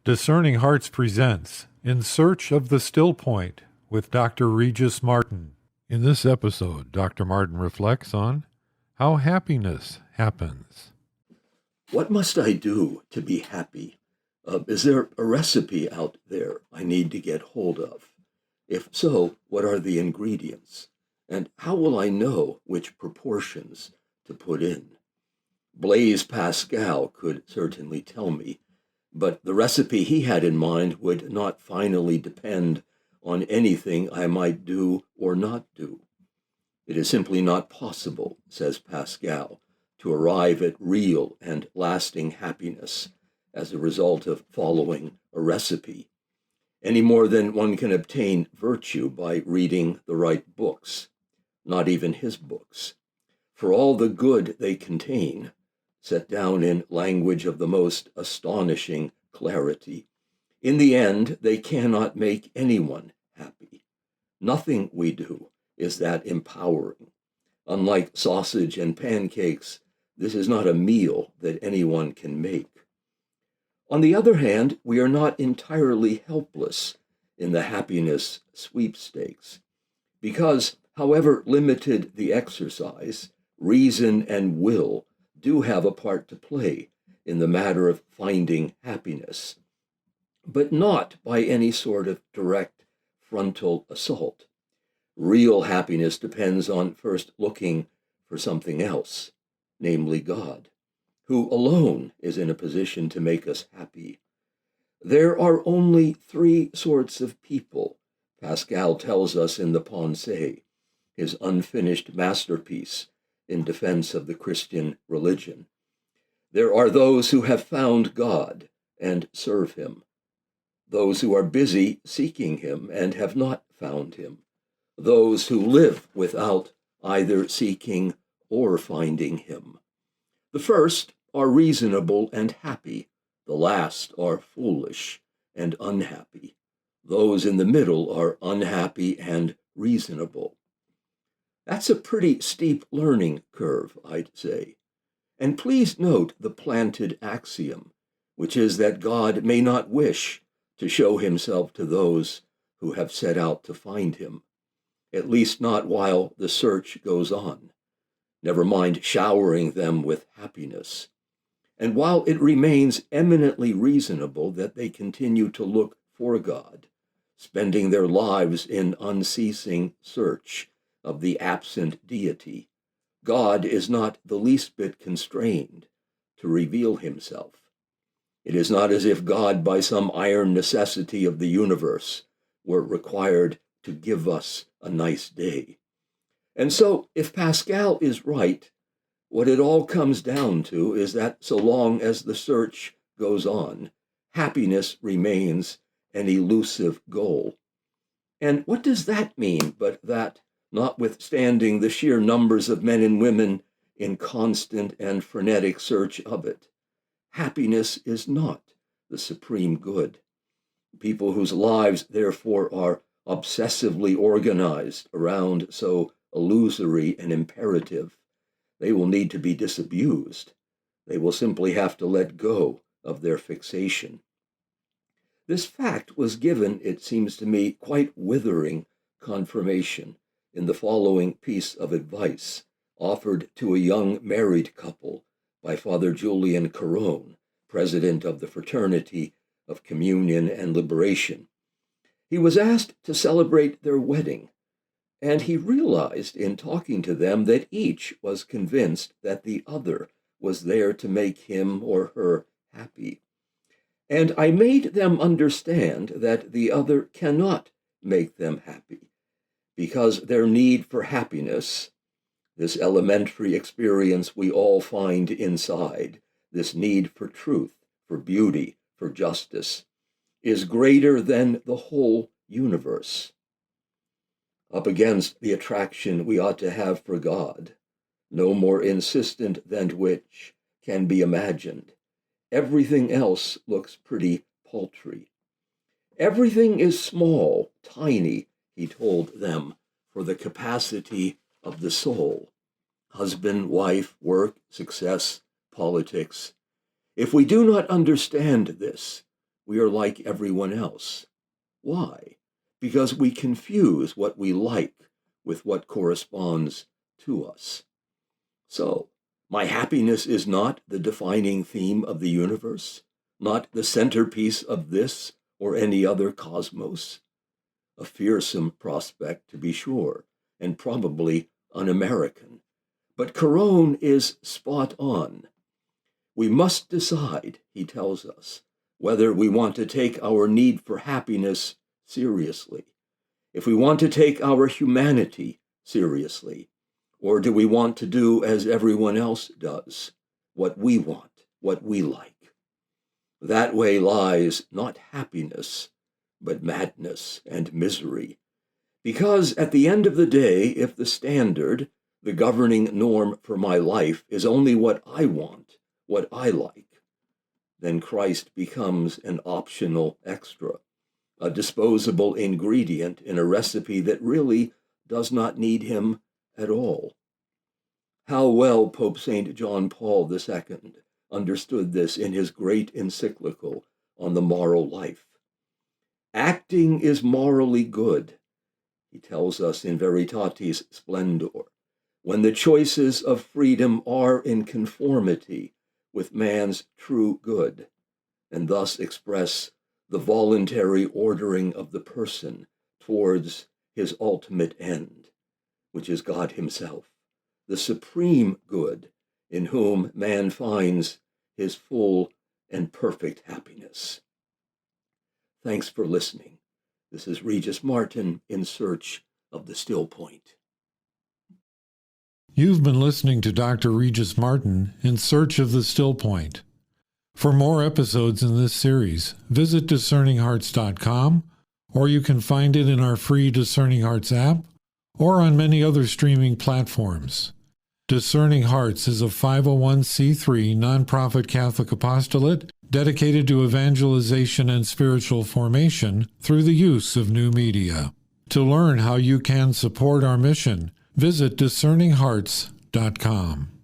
Discerning Hearts presents In Search of the Still Point with Dr. Regis Martin. In this episode, Dr. Martin reflects on how happiness happens. What must I do to be happy? Is there a recipe out there I need to get hold of? If so, what are the ingredients? And how will I know which proportions to put in? Blaise Pascal could certainly tell me, but the recipe he had in mind would not finally depend on anything I might do or not do. It is simply not possible, says Pascal, to arrive at real and lasting happiness as a result of following a recipe, any more than one can obtain virtue by reading the right books, not even his books. For all the good they contain, set down in language of the most astonishing clarity, in the end they cannot make anyone happy. Nothing we do is that empowering. Unlike sausage and pancakes, this is not a meal that anyone can make. On the other hand, we are not entirely helpless in the happiness sweepstakes, because, however limited the exercise, reason and will do have a part to play in the matter of finding happiness, but not by any sort of direct frontal assault. Real happiness depends on first looking for something else, namely God, who alone is in a position to make us happy. There are only three sorts of people, Pascal tells us in the Pensées, his unfinished masterpiece in defense of the Christian religion. There are those who have found God and serve him, those who are busy seeking him and have not found him, those who live without either seeking or finding him. The first are reasonable and happy, the last are foolish and unhappy. Those in the middle are unhappy and reasonable. That's a pretty steep learning curve, I'd say. And please note the planted axiom, which is that God may not wish to show himself to those who have set out to find him, at least not while the search goes on, never mind showering them with happiness. And while it remains eminently reasonable that they continue to look for God, spending their lives in unceasing search of the absent deity, God is not the least bit constrained to reveal himself. It is not as if God, by some iron necessity of the universe, were required to give us a nice day. And so, if Pascal is right, what it all comes down to is that so long as the search goes on, happiness remains an elusive goal. And what does that mean but that, notwithstanding the sheer numbers of men and women in constant and frenetic search of it, happiness is not the supreme good? People whose lives, therefore, are obsessively organized around so illusory an imperative, they will need to be disabused. They will simply have to let go of their fixation. This fact was given, it seems to me, quite withering confirmation in the following piece of advice offered to a young married couple by Father Julian Caron, president of the Fraternity of Communion and Liberation. He was asked to celebrate their wedding, and he realized in talking to them that each was convinced that the other was there to make him or her happy. And I made them understand that the other cannot make them happy, because their need for happiness, this elementary experience we all find inside, this need for truth, for beauty, for justice, is greater than the whole universe. Up against the attraction we ought to have for God, no more insistent than which can be imagined, everything else looks pretty paltry. Everything is small, tiny, he told them, for the capacity of the soul. Husband, wife, work, success, politics. If we do not understand this, we are like everyone else. Why? Because we confuse what we like with what corresponds to us. So, my happiness is not the defining theme of the universe, not the centerpiece of this or any other cosmos. A fearsome prospect, to be sure, and probably un-American. But Carone is spot on. We must decide, he tells us, whether we want to take our need for happiness seriously, if we want to take our humanity seriously, or do we want to do as everyone else does, what we want, what we like? That way lies not happiness, but madness and misery. Because at the end of the day, if the standard, the governing norm for my life is only what I want, what I like, then Christ becomes an optional extra, a disposable ingredient in a recipe that really does not need him at all. How well Pope St. John Paul II understood this in his great encyclical on the moral life. Acting is morally good, he tells us in Veritatis Splendor, when the choices of freedom are in conformity with man's true good, and thus express the voluntary ordering of the person towards his ultimate end, which is God himself, the supreme good in whom man finds his full and perfect happiness. Thanks for listening. This is Regis Martin in search of the still point. You've been listening to Dr. Regis Martin in search of the still point. For more episodes in this series, visit discerninghearts.com, or you can find it in our free Discerning Hearts app or on many other streaming platforms. Discerning Hearts is a 501c3 nonprofit Catholic apostolate dedicated to evangelization and spiritual formation through the use of new media. To learn how you can support our mission, visit discerninghearts.com.